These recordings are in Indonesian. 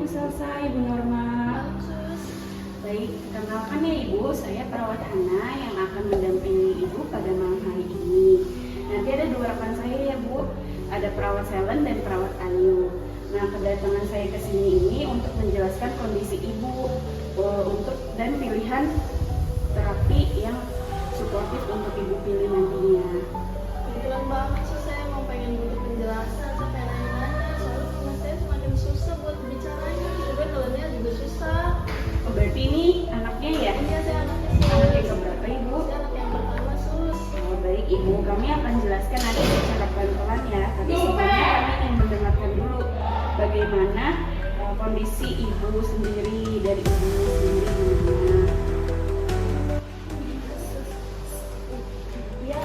yang selesai, Bu Norma. Baik, kenalkan ya Ibu, saya perawat Hana yang akan mendampingi Ibu pada malam hari ini. Nanti ada dua rekan saya ya Bu, ada perawat Selen dan perawat Ayu. Nah, kedatangan saya ke sini ini untuk menjelaskan kondisi Ibu dan pilihan terapi yang suportif untuk Ibu pilih nantinya. Kebetulan banget sih saya mau pengen butuh penjelasan, saya pengen nanya-nanya, soalnya teman saya semakin susah buat bicaranya, juga nelennya juga susah. Oh, berarti ini anaknya ya? Iya, saya anaknya sus. Anak yang keberapa Ibu? Saya anak yang pertama sus. Oh, baik Ibu, kami akan jelaskan nanti secara pelan-pelan ya. Tapi sebelumnya kami ingin mendengarkan dulu bagaimana kondisi Ibu sendiri, dari Ibu sendiri gimana? Iya,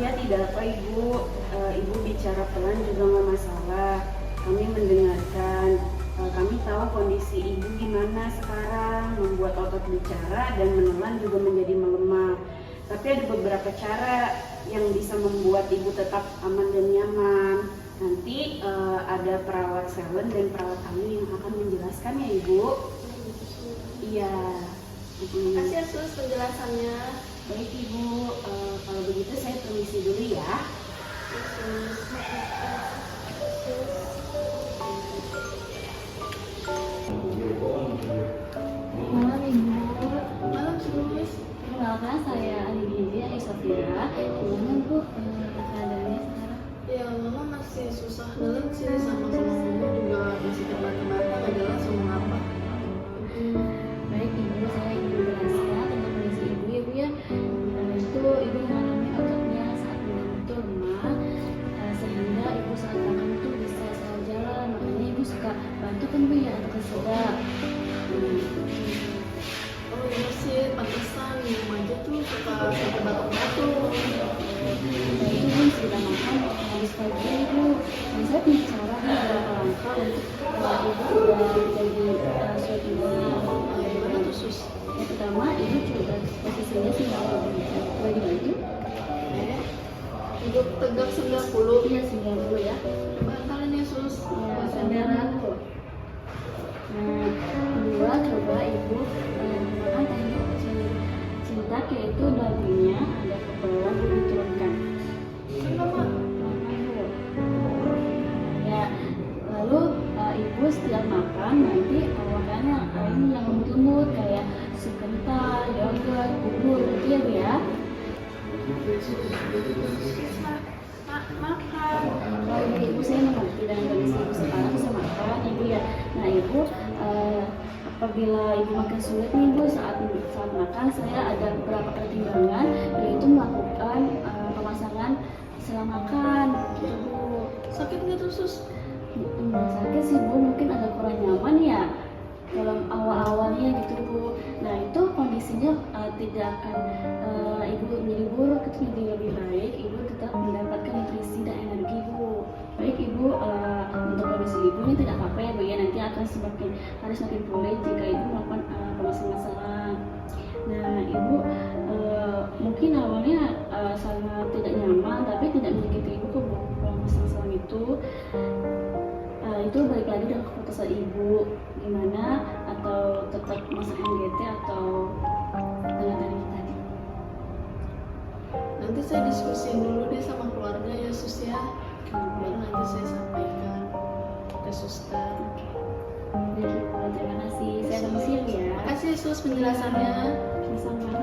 Iya, tidak apa Ibu. Ibu bicara pelan juga nggak masalah. Kami mendengarkan. Kami tahu kondisi Ibu gimana sekarang, membuat otot bicara dan menelan juga menjadi melemah. Tapi ada beberapa cara yang bisa membuat Ibu tetap aman dan nyaman. Nanti ada perawat Selen dan perawat Ayu yang akan menjelaskan ya Ibu. Iya. Makasih ya sus penjelasannya. Baik Ibu, kalau begitu saya permisi dulu ya. Malam Ibu, Malam sus. kenalkan saya Adi Gizi, Ayu Sofia. Gimana Bu keadaannya sekarang? Ya mama masih susah nelen sih, sama-sama mama juga masih terbata-bata, nggak jelas ngomong apa. Baik Ibu, saya ingin menjelaskan tentang kondisi Ibu ya Bu ya. Itu Ibu mengalami ototnya saat bangun itu lemah, sehingga Ibu saat bangun itu bisa salah jalan. Makanya Ibu suka bantu kan Bu ya atau sedap. Oh iya sih, pantesan minum aja tuh suka sampai batuk-batuk. Nah itu pun sudah makan habis pagi Ibu. Dan saya punya cara beberapa langkah untuk Ibu jadi suatu ibu. Gimana tuh sus? Yang pertama, Ibu coba posisinya 90 bagi baju. Duduk tegak 90. Iya 90 ya. Coba kalian ya sus. Ya, sandaran. Nah, kedua coba Ibu menggunakan teknik cinta, yaitu dagunya ada ke bawah diturunkan. Kenapa? Ya, lalu Ibu setiap makan nanti makannya ini yang lembut-lembut kayak sup kental, yogurt, bubur gitu ya Bu ya. Makan. Kalau Ibu saya mengerti dengan kondisi Ibu sekarang bisa makan Ibu ya. Nah Ibu apabila Ibu makan sulit nih Ibu saat makan, saya ada beberapa pertimbangan, yaitu melakukan pemasangan setelah makan gitu Bu. Sakit nggak tuh sus? Sakit sih Bu, mungkin agak kurang nyaman ya dalam awal-awalnya gitu Bu. Nah itu kondisinya tidak akan Ibu menjadi buruk, itu menjadi lebih baik. Ibu tetap mendapatkan nutrisi dan energi Bu. Baik Ibu, untuk kondisi Ibu ini tidak apa-apa ya Bu ya, nanti akan harus semakin pulih jika Ibu melakukan pemasangan. Nah Ibu mungkin awalnya sangat tidak nyaman, tapi tidak menyakiti Ibu kok Bu. Pemasangan itu itu balik lagi dengan keputusan Ibu gimana, atau tetap masak NGT atau dengan teknik tadi. Nanti saya diskusiin dulu deh sama keluarga ya sus ya. Baru nanti saya sampaikan ke suster. Baik Ibu, terima kasih. Saya permisi ya. Makasih ya sus penjelasannya. Sama-sama.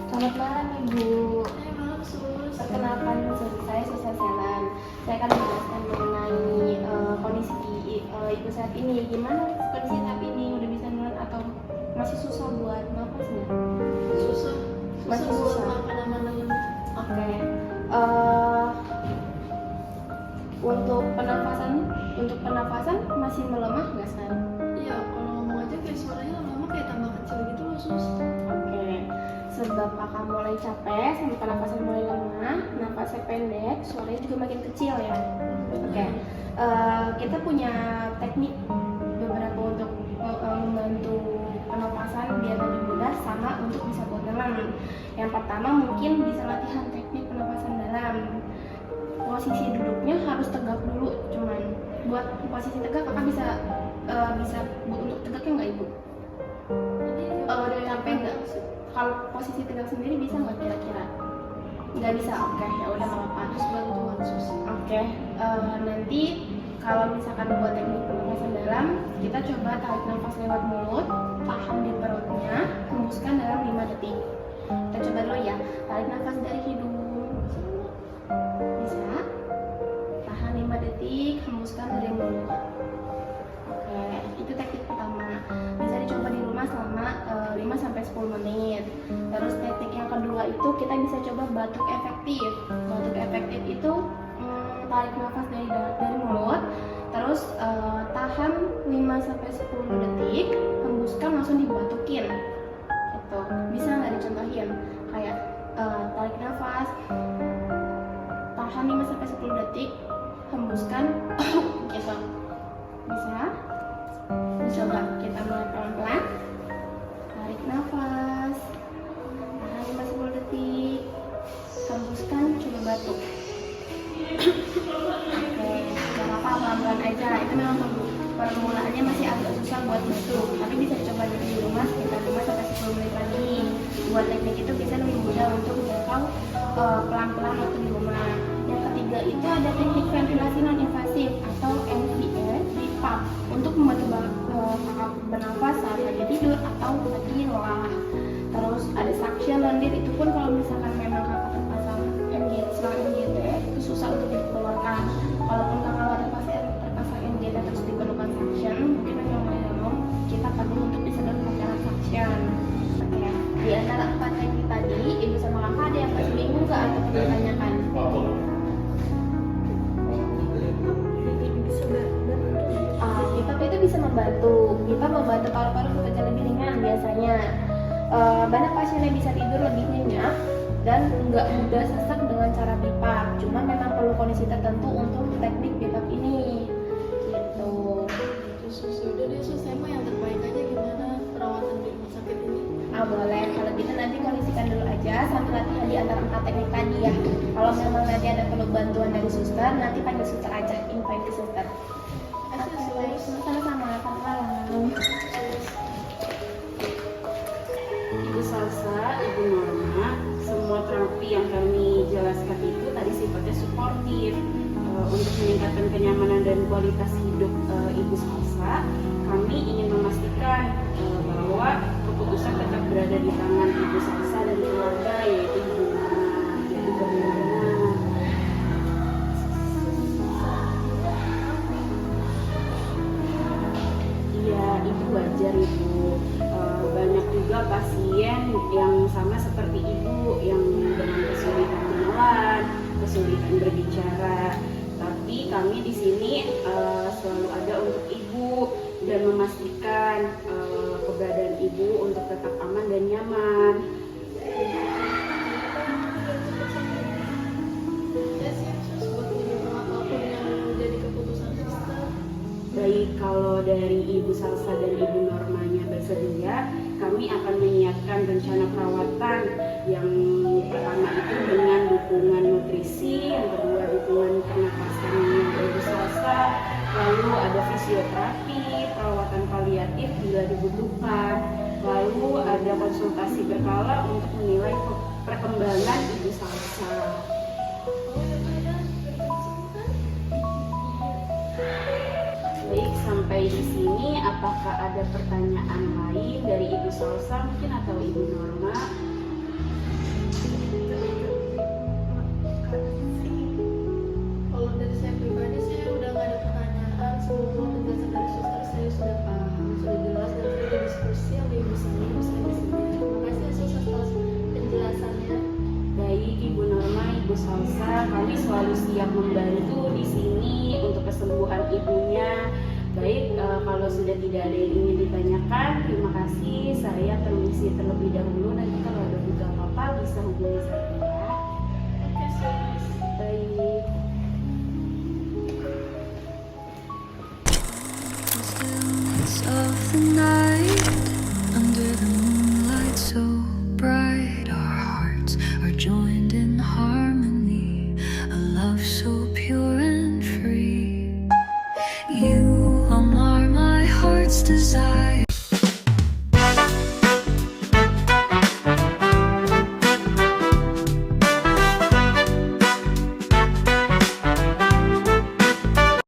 Selamat malam Ibu. Malam sus. Perkenalkan, saya Susan Selen. Saya akan menjelaskan mengenai kondisi Ibu saat ini. Gimana kondisi saat ini? Udah bisa nelen atau masih susah buat nafasnya? Susah. Masih buat susah. makan sama nelen. Oke. Untuk penafasan masih melemah nggak sekarang? Iya, kalau ngomong aja kayak suaranya lama-lama kayak tambah kecil gitu loh sus. Oke. Sebab kakak mulai capek, sampai pernapasan mulai lemah, nafasnya pendek, suaranya juga makin kecil ya. Oke. Kita punya teknik beberapa untuk membantu pernapasan biar lebih mudah sama untuk bisa buat dalam. Yang pertama mungkin bisa latihan teknik pernapasan dalam. Posisi duduknya harus tegak dulu, cuman buat posisi tegak kakak bisa untuk tegaknya nggak ibu? Capek nggak? Kalau posisi tegak sendiri bisa nggak kira-kira? Nggak bisa, oke, ya udah nggak apa-apa. Terus bantuan susah. Oke, nanti kalau misalkan buat teknik pernapasan dalam, kita coba tarik nafas lewat mulut, tahan di perutnya, hembuskan dalam 5 detik. Kita coba dulu ya, tarik nafas dari hidung, bisa, tahan 5 detik, hembuskan dari mulut. Oke, itu teknik pertama. Bisa dicoba di rumah selama 5-10 menit. Terus teknik yang kedua itu kita bisa coba batuk efektif. Batuk efektif itu tarik nafas dari mulut, terus tahan 5-10 detik, hembuskan langsung dibatukin. Gitu. Bisa nggak dicontohin? Kayak tarik nafas, tahan 5-10 detik, hembuskan, gitu. Bisa? Coba kita mulai pelan-pelan. Tarik nafas, tahan 5-10 detik, hembuskan, coba batuk. Oke, gak apa-apa, pelan-pelan aja. Itu memang permulaannya masih agak susah buat batuk, tapi bisa dicoba di rumah sekitar 5-10 menit lagi. Buat teknik itu bisa lebih mudah untuk menjangkau pelan-pelan waktu di rumah. Yang ketiga itu ada teknik ventilasi non-invasif atau NVS BiPAP untuk membantu kakak bernafas saat lagi tidur atau lagi lelah. Terus ada suction lendir, itu pun kalau misalkan memang kakak terpasang selang NGT itu susah untuk dikeluarkan. Kalaupun kakak nggak terpasang NGT terus diperlukan suction, mungkin memang kita perlu untuk disedot alat suction. Oke, di antara 4 teknik tadi, ibu sama kakak ada yang masih bingung nggak atau perlu ditanyakan? BiPAP itu bisa membantu. BiPAP membantu paru-paru bekerja lebih ringan biasanya. Banyak pasien yang bisa tidur lebih nyenyak dan nggak mudah sesak dengan cara BiPAP. Cuma memang perlu kondisi tertentu untuk teknik BiPAP ini. Gitu. Terus udah deh, saya mah yang terbaik aja gimana perawatan di rumah sakit ini. Boleh. Kalau gitu nanti kondisikan dulu aja sambil latihan di antara 4 teknik tadi ya. Kalau memang nanti ada perlu bantuan dari suster, nanti panggil suster aja, invite ke suster. Sama-sama, selamat malam. Ibu Salsa, Ibu Norma, semua terapi yang kami jelaskan itu tadi sifatnya suportif untuk meningkatkan kenyamanan dan kualitas hidup Ibu Salsa. Kami ingin memastikan bahwa keputusan tetap berada di tangan Ibu Salsa dan keluarga, yaitu Ibu Norma. Jadi bagaimana? Iya, itu wajar Ibu. Banyak juga pasien yang sama seperti Ibu yang dengan kesulitan menelan, kesulitan berbicara. Tapi kami di sini selalu ada untuk Ibu dan memastikan keberadaan Ibu untuk tetap aman dan nyaman. Saya siap sus buat mendukung apapun yang menjadi keputusan suster. Baik, kalau dari Ibu Salsa dan Ibu Normanya bersedia, kami akan menyiapkan rencana perawatan yang pertama itu dengan dukungan nutrisi, yang kedua dukungan pernapasan yang Ibu Salsa, lalu ada fisioterapi, perawatan paliatif bila dibutuhkan, lalu ada konsultasi berkala untuk menilai perkembangan Ibu Salsa. Baik, sampai di sini apakah ada pertanyaan lain dari Ibu Salsa mungkin atau Ibu Norma? Kalau dari saya pribadi, saya udah nggak ada pertanyaan. Semua penjelasan dari suster saya sudah paham, sudah jelas, dan sudah diskusi yang ibu saya di sini. Terima kasih ya suster atas penjelasannya. Baik Ibu Norma, Ibu Salsa, kami selalu siap membantu di sini untuk kesembuhan ibunya. Baik, kalau sudah tidak ada yang ingin ditanyakan, terima kasih. Saya permisi terlebih dahulu. Nanti kalau ada juga apa-apa bisa hubungi saya.